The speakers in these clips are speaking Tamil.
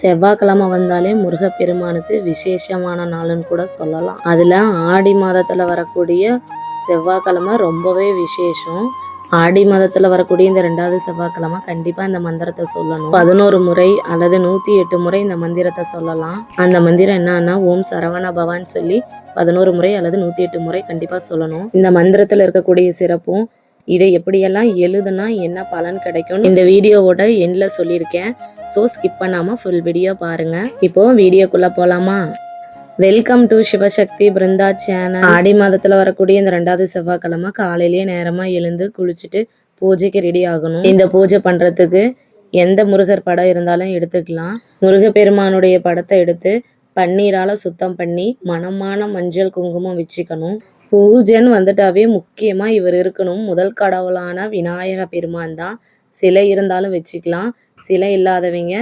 செவ்வாய்க்கிழமை வந்தாலே முருகப்பெருமானுக்கு விசேஷமான நாளுன்னு கூட சொல்லலாம். அதில் ஆடி மாதத்தில் வரக்கூடிய செவ்வாய்க்கிழமை ரொம்பவே விசேஷம். ஆடி மாதத்தில் வரக்கூடிய இந்த 2வது செவ்வாய்க்கிழமை கண்டிப்பாக இந்த மந்திரத்தை சொல்லணும். 11 முறை அல்லது 108 முறை இந்த மந்திரத்தை சொல்லலாம். அந்த மந்திரம் என்னன்னா ஓம் சரவண பவான்னு சொல்லி 11 முறை அல்லது 108 முறை கண்டிப்பாக சொல்லணும். இந்த மந்திரத்தில் இருக்கக்கூடிய சிறப்பும் இதை எப்படியெல்லாம் எழுதுனா என்ன பலன் கிடைக்கும் இந்த வீடியோவோட எண்ட்ல சொல்லியிருக்கேன். ஸோ ஸ்கிப் பண்ணாமல் ஃபுல் வீடியோ பாருங்க. இப்போ வீடியோக்குள்ள போலாமா? Welcome to Sivasakthi Brinda channel. ஆடி மாதத்துல வரக்கூடிய இந்த 2வது செவ்வாய்க்கிழமை காலையிலேயே நேரமா எழுந்து குளிச்சுட்டு பூஜைக்கு ரெடி ஆகணும். இந்த பூஜை பண்றதுக்கு எந்த முருகர் படம் இருந்தாலும் எடுத்துக்கலாம். முருகப்பெருமானுடைய படத்தை எடுத்து பன்னீரால சுத்தம் பண்ணி மணமான மஞ்சள் குங்குமம் வச்சுக்கணும். பூஜைன்னு வந்துட்டாவே முக்கியமா இவர் இருக்கணும். முதல் கடவுளான விநாயக பெருமான் தான். சிலை இருந்தாலும் வச்சுக்கலாம். சிலை இல்லாதவங்க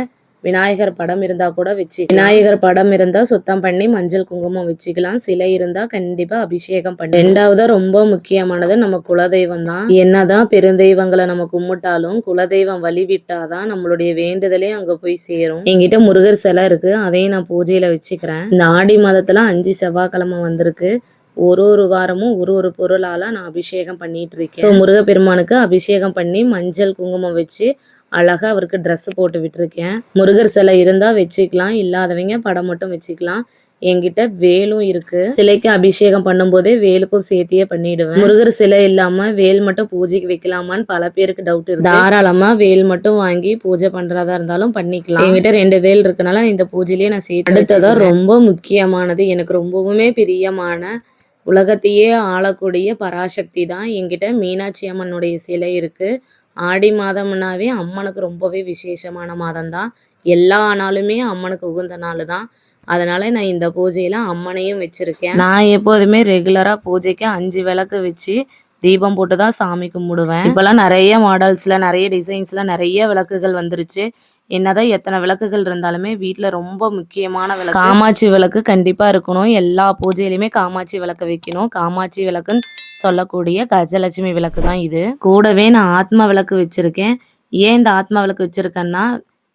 விநாயகர் படம் இருந்தா கூட விநாயகர் படம் இருந்தா சுத்தம் பண்ணி மஞ்சள் குங்குமம் வச்சுக்கலாம். சிலை இருந்தா கண்டிப்பா அபிஷேகம் பண்ணி. 2வது ரொம்ப முக்கியமானது நம்ம குலதெய்வம் தான். என்னதான் பெருந்தெய்வங்களை நம்ம கும்பிட்டாலும் குலதெய்வம் வழிவிட்டாதான் நம்மளுடைய வேண்டுதலே அங்க போய் சேரும். என்கிட்ட முருகர் சிலை இருக்கு, அதையும் நான் பூஜையில வச்சுக்கிறேன். இந்த ஆடி மாதத்துல 5 செவ்வாய்க்கிழமை வந்திருக்கு. ஒரு வாரமும் ஒரு பொருளால நான் அபிஷேகம் பண்ணிட்டு இருக்கேன். ஸோ முருகப்பெருமானுக்கு அபிஷேகம் பண்ணி மஞ்சள் குங்குமம் வச்சு அழகா அவருக்கு ட்ரெஸ் போட்டு விட்டுருக்கேன். முருகர் சிலை இருந்தா வச்சுக்கலாம், இல்லாதவங்க படம் மட்டும் வச்சுக்கலாம். என்கிட்ட வேலும் இருக்கு. சிலைக்கு அபிஷேகம் பண்ணும் போதே வேலுக்கும் சேர்த்தியே பண்ணிடுவேன். முருகர் சிலை இல்லாம வேல் மட்டும் பூஜைக்கு வைக்கலாமான்னு பல பேருக்கு டவுட் இருக்கு. தாராளமா வேல் மட்டும் வாங்கி பூஜை பண்றதா இருந்தாலும் பண்ணிக்கலாம். என்கிட்ட 2 வேல் இருக்கனால இந்த பூஜையிலேயே நான் சேர்த்து. அடுத்ததான் ரொம்ப முக்கியமானது, எனக்கு ரொம்பவுமே பிரியமான உலகத்தையே ஆளக்கூடிய பராசக்தி தான். என்கிட்ட மீனாட்சி அம்மனுடைய சிலை இருக்கு. ஆடி மாதம்னாவே அம்மனுக்கு ரொம்பவே விசேஷமான மாதம் தான். எல்லா நாளுமே அம்மனுக்கு உகந்த நாள் தான். அதனால நான் இந்த பூஜையில அம்மனையும் வச்சிருக்கேன். நான் எப்போதுமே ரெகுலரா பூஜைக்கு 5 விளக்கு வச்சு தீபம் போட்டு தான் சாமி கும்பிடுவேன். இப்பெல்லாம் நிறைய மாடல்ஸ்ல நிறைய டிசைன்ஸ்ல நிறைய விளக்குகள் வந்துருச்சு. என்னதான் எத்தனை விளக்குகள் இருந்தாலுமே வீட்டுல ரொம்ப முக்கியமான விளக்கு காமாட்சி விளக்கு கண்டிப்பா இருக்கணும். எல்லா பூஜையிலுமே காமாட்சி விளக்கு வைக்கணும். காமாட்சி விளக்குன்னு சொல்லக்கூடிய கஜலட்சுமி விளக்கு தான் இது. கூடவே நான் ஆத்ம விளக்கு வச்சிருக்கேன். ஏன் இந்த ஆத்ம விளக்கு வச்சிருக்கேன்னா,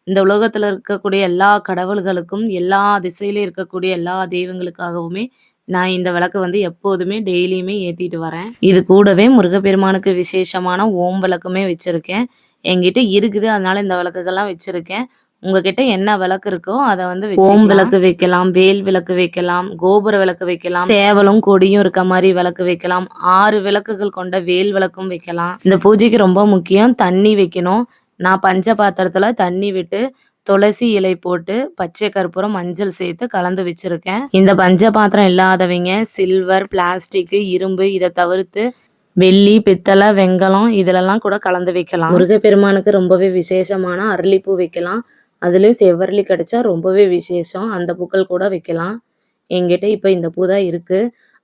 இந்த உலகத்துல இருக்கக்கூடிய எல்லா கடவுள்களுக்கும் எல்லா திசையிலும் இருக்கக்கூடிய எல்லா தெய்வங்களுக்காகவுமே நான் இந்த விளக்கு எப்போதுமே டெய்லியுமே ஏத்திட்டு வரேன். இது கூடவே முருகப்பெருமானுக்கு விசேஷமான ஓம் விளக்குமே வச்சிருக்கேன். என்கிட்ட இருக்குது, அதனால இந்த விளக்குகள்லாம் வச்சிருக்கேன். உங்ககிட்ட என்ன விளக்கு இருக்கோ அதை ஓம் விளக்கு வைக்கலாம், வேல் விளக்கு வைக்கலாம், கோபுர விளக்கு வைக்கலாம், சேவலும் கொடியும் இருக்க மாதிரி விளக்கு வைக்கலாம், 6 விளக்குகள் கொண்ட வேல் விளக்கும் வைக்கலாம். இந்த பூஜைக்கு ரொம்ப முக்கியம் தண்ணி வைக்கணும். நான் பஞ்ச பாத்திரத்துல தண்ணி விட்டு துளசி இலை போட்டு பச்சை கற்பூரம் மஞ்சள் சேர்த்து கலந்து வச்சிருக்கேன். இந்த பஞ்ச பாத்திரம் இல்லாதவங்க சில்வர், பிளாஸ்டிக், இரும்பு இதை தவிர்த்து வெள்ளி, பித்தளை, வெங்கலம் இதிலெல்லாம் கூட கலந்து வைக்கலாம். முருகப்பெருமானுக்கு ரொம்பவே விசேஷமான அரளிப்பூ வைக்கலாம். அதுலேயும் செவ்வரளி கிடைச்சா ரொம்பவே விசேஷம். அந்த பூக்கள் கூட வைக்கலாம். என்கிட்ட இப்போ இந்த பூ தான் இருக்கு,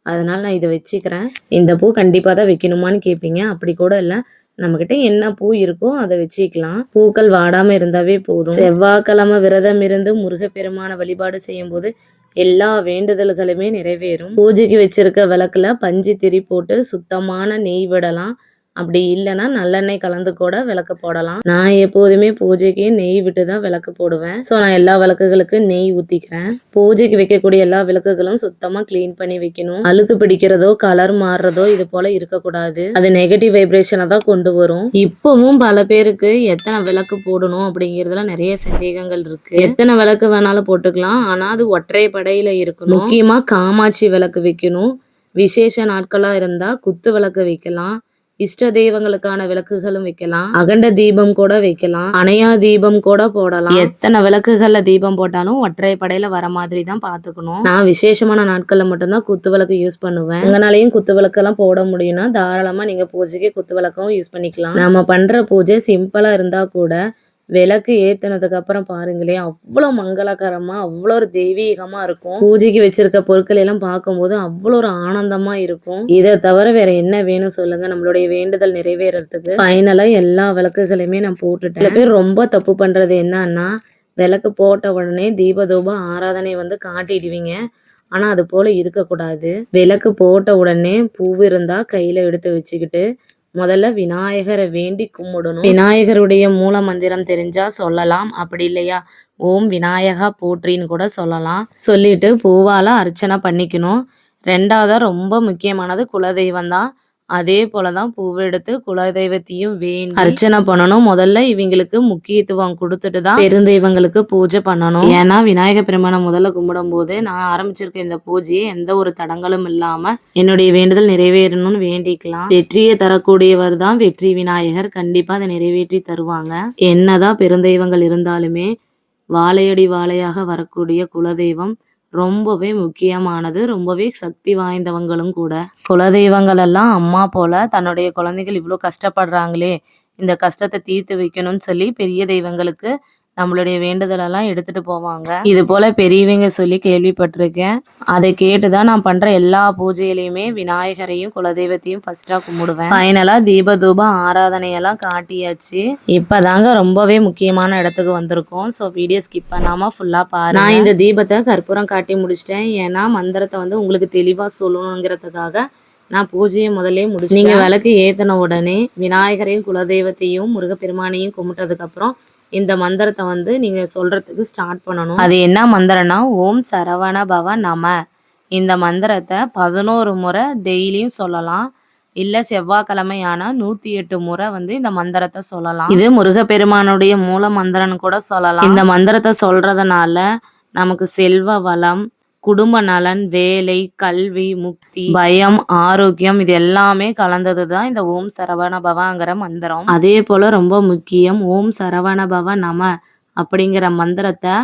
அதனால நான் இதை வச்சுக்கிறேன். இந்த பூ கண்டிப்பாக தான் வைக்கணுமான்னு கேட்பீங்க. அப்படி கூட இல்லை, நம்மக்கிட்ட என்ன பூ இருக்கோ அதை வச்சுக்கலாம். பூக்கள் வாடாமல் இருந்தாவே போதும். செவ்வாய்க்கிழமை விரதம் இருந்து முருகப்பெருமான வழிபாடு செய்யும் போது எல்லா வேண்டுதல்களுமே நிறைவேறும். பூஜைக்கு வச்சிருக்க விளக்குல பஞ்சு திரி போட்டு சுத்தமான நெய் விடலாம். அப்படி இல்லைன்னா நல்லெண்ணெய் கலந்து கூட விளக்கு போடலாம். நான் எப்போதுமே பூஜைக்கு நெய் விட்டு தான் விளக்கு போடுவேன். ஸோ நான் எல்லா விளக்குகளுக்கு நெய் ஊற்றிக்கிறேன். பூஜைக்கு வைக்கக்கூடிய எல்லா விளக்குகளும் சுத்தமாக கிளீன் பண்ணி வைக்கணும். அழுக்கு பிடிக்கிறதோ கலர் மாறுறதோ இது போல இருக்கக்கூடாது. அது நெகட்டிவ் வைப்ரேஷனை தான் கொண்டு வரும். இப்பவும் பல பேருக்கு எத்தனை விளக்கு போடணும் அப்படிங்கிறதுல நிறைய சந்தேகங்கள் இருக்கு. எத்தனை விளக்கு வேணாலும் போட்டுக்கலாம், ஆனால் அது ஒற்றை படையில இருக்கணும். முக்கியமா காமாட்சி விளக்கு வைக்கணும். விசேஷ நாட்களா இருந்தா குத்து விளக்கு வைக்கலாம். இஷ்ட தெய்வங்களுக்கான விளக்குகளும் வைக்கலாம். அகண்ட தீபம் கூட வைக்கலாம். அணையா தீபம் கூட போடலாம். எத்தனை விளக்குகள்ல தீபம் போட்டாலும் ஒற்றை படையில வர மாதிரி தான் பாத்துக்கணும். நான் விசேஷமான நாட்கள்ல மட்டும்தான் குத்து விளக்கு யூஸ் பண்ணுவேன். உங்களாலையும் குத்து விளக்கு எல்லாம் போட முடியும்னா தாராளமா நீங்க பூஜைக்கு குத்து விளக்கும் யூஸ் பண்ணிக்கலாம். நம்ம பண்ற பூஜை சிம்பிளா இருந்தா கூட விளக்கு ஏத்துனதுக்கு அப்புறம் பாருங்களேன், அவ்வளோ மங்களகரமா அவ்வளோ ஒரு தெய்வீகமா இருக்கும். பூஜைக்கு வச்சிருக்க பொருட்கள் எல்லாம் பார்க்கும்போது அவ்வளோ ஒரு ஆனந்தமா இருக்கும். இதை தவிர வேற என்ன வேணும் சொல்லுங்க நம்மளுடைய வேண்டுதல் நிறைவேறதுக்கு. ஃபைனலா எல்லா விளக்குகளையுமே நான் போட்டுட்டேன். சில பேர் ரொம்ப தப்பு பண்றது என்னன்னா, விளக்கு போட்ட உடனே தீபதூப ஆராதனை காட்டிடுவீங்க. ஆனா அது போல இருக்கக்கூடாது. விளக்கு போட்ட உடனே பூ இருந்தா கையில எடுத்து வச்சுக்கிட்டு முதல்ல விநாயகரை வேண்டி கும்பிடணும். விநாயகருடைய மூல மந்திரம் தெரிஞ்சா சொல்லலாம். அப்படி இல்லையா ஓம் விநாயகா போற்றின்னு கூட சொல்லலாம். சொல்லிட்டு பூவால அர்ச்சனை பண்ணிக்கணும். 2வதா ரொம்ப முக்கியமானது குலதெய்வம் தான். அதே போலதான் பூவெடுத்து குலதெய்வத்தையும் வேண்டி அர்ச்சனை பண்ணணும். முதல்ல இவங்களுக்கு முக்கியத்துவம் கொடுத்துட்டு தான் பெருந்தெய்வங்களுக்கு பூஜை பண்ணணும். ஏன்னா விநாயக பெருமானை முதல்ல கும்பிடும் போது நான் ஆரம்பிச்சிருக்க இந்த பூஜையை எந்த ஒரு தடங்களும் இல்லாம என்னுடைய வேண்டுதல் நிறைவேறணும்னு வேண்டிக்கலாம். வெற்றியை தரக்கூடியவர் தான் வெற்றி விநாயகர். கண்டிப்பா அதை நிறைவேற்றி தருவாங்க. என்னதான் பெருந்தெய்வங்கள் இருந்தாலுமே வாழையடி வாழையாக வரக்கூடிய குலதெய்வம் ரொம்பவே முக்கியமானது. ரொம்பவே சக்தி வாய்ந்தவங்களும் கூட. குலதெய்வங்கள் எல்லாம் அம்மா போல தன்னுடைய குழந்தைகள் இவ்வளோ கஷ்டப்படுறாங்களே, இந்த கஷ்டத்தை தீர்த்து வைக்கணும்னு சொல்லி பெரிய தெய்வங்களுக்கு நம்மளுடைய வேண்டுதலெல்லாம் எடுத்துட்டு போவாங்க. இது போல பெரியவங்க சொல்லி கேள்விப்பட்டிருக்கேன். அதை கேட்டுதான் நான் பண்ற எல்லா பூஜையிலையுமே விநாயகரையும் குலதெய்வத்தையும் ஃபர்ஸ்டா கும்பிடுவேன். ஃபைனலா தீப தூப ஆராதனையெல்லாம் காட்டியாச்சு. இப்பதாங்க ரொம்பவே முக்கியமான இடத்துக்கு வந்திருக்கோம். ஸோ வீடியோ ஸ்கிப் பண்ணாம ஃபுல்லா பாருங்க. நான் இந்த தீபத்தை கற்பூரம் காட்டி முடிச்சிட்டேன். ஏன்னா மந்திரத்தை உங்களுக்கு தெளிவா சொல்லணுங்கிறதுக்காக நான் பூஜையை முதலே முடிச்சு. நீங்க விளக்கு ஏத்தின உடனே விநாயகரையும் குலதெய்வத்தையும் முருகப்பெருமானையும் கும்பிட்டதுக்கு அப்புறம் இந்த மந்திரத்தை நீங்க சொல்றதுக்கு ஸ்டார்ட் பண்ணணும். அது என்ன மந்திரம்னா ஓம் சரவண பவ நம. இந்த மந்திரத்தை 11 முறை டெய்லியும் சொல்லலாம். இல்ல செவ்வாய்க்கிழமையான 108 முறை இந்த மந்திரத்தை சொல்லலாம். இது முருகப்பெருமானுடைய மூல மந்திரம்னு கூட சொல்லலாம். இந்த மந்திரத்தை சொல்றதுனால நமக்கு செல்வ வளம், குடும்ப நலன், வேலை, கல்வி, முக்தி, பயம், ஆரோக்கியம் இது எல்லாமே கலந்தது தான் இந்த ஓம் சரவண பவங்கிற மந்திரம். அதே போல ரொம்ப முக்கியம் ஓம் சரவண பவ நம அப்படிங்கிற மந்திரத்தை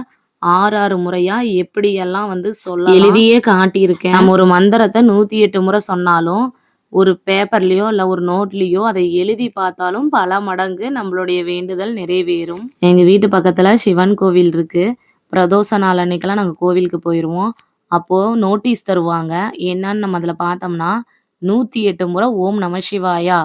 6 முறையா எப்படியெல்லாம் சொல்ல எழுதியே காட்டியிருக்கேன். நம்ம ஒரு மந்திரத்தை 108 முறை சொன்னாலும் ஒரு பேப்பர்லயோ இல்ல ஒரு நோட்லயோ அதை எழுதி பார்த்தாலும் பல மடங்கு நம்மளுடைய வேண்டுதல் நிறைவேறும். எங்க வீட்டு பக்கத்துல சிவன் கோவில் இருக்கு. பிரதோஷ நாள் அன்னைக்கெல்லாம் நாங்கள் கோவிலுக்கு போயிடுவோம். அப்போது நோட்டீஸ் தருவாங்க. என்னன்னு நம்ம அதில் பார்த்தோம்னா 108 முறை ஓம் நம சிவாயா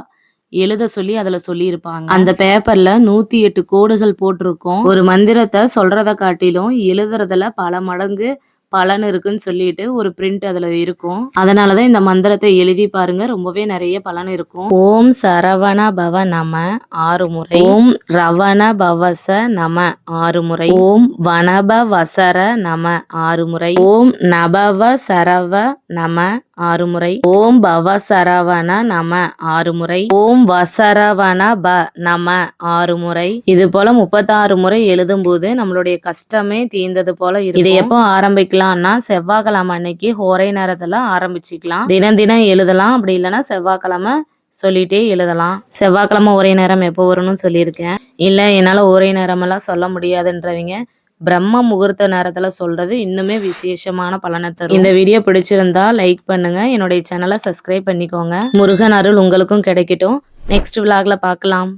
எழுத சொல்லி அதில் சொல்லியிருப்பாங்க. அந்த பேப்பரில் 108 கோடுகள் போட்டிருக்கோம். ஒரு மந்திரத்தை சொல்கிறத காட்டிலும் எழுதுறதுல பல மடங்கு பலன் இருக்குன்னு சொல்லிட்டு ஒரு பிரிண்ட் அதில் இருக்கும். அதனால தான் இந்த மந்திரத்தை எழுதி பாருங்க, ரொம்பவே நிறைய பலன் இருக்கும். ஓம் சரவண பவ நம 6 முறை. ஓம் ரவண பவச நம 6 முறை. ஓம் வனப வசர நம 6 முறை. ஓம் நபவ சரவ நம 6 முறை. ஓம் பவசரவண நம 6 முறை. ஓம் வசரவண ப நம 6 முறை. இது போல 36 முறை எழுதும் போது நம்மளுடைய கஷ்டமே தீர்ந்தது போல இருக்கும். இதை எப்போ ஆரம்பிக்கலாம்னா செவ்வாய்க்கிழமை அன்னைக்கு ஹோரை நேரத்துல ஆரம்பிச்சுக்கலாம். தினம் தினம் எழுதலாம். அப்படி இல்லைன்னா செவ்வாய்க்கிழமை சொல்லிட்டே எழுதலாம். செவ்வாய்க்கிழமை ஒரே நேரம் எப்போ வரும்னு சொல்லியிருக்கேன். இல்லை என்னால் ஒரே நேரமெல்லாம் சொல்ல முடியாதுன்றவங்க பிரம்ம முகூர்த்த நேரத்துல சொல்றது இன்னுமே விசேஷமான பலனை தரும். இந்த வீடியோ பிடிச்சிருந்தா லைக் பண்ணுங்க. என்னுடைய சேனலை சப்ஸ்கிரைப் பண்ணிக்கோங்க. முருகன் அருள் உங்களுக்கும் கிடைக்கட்டும். நெக்ஸ்ட் விலாக்ல பார்க்கலாம்.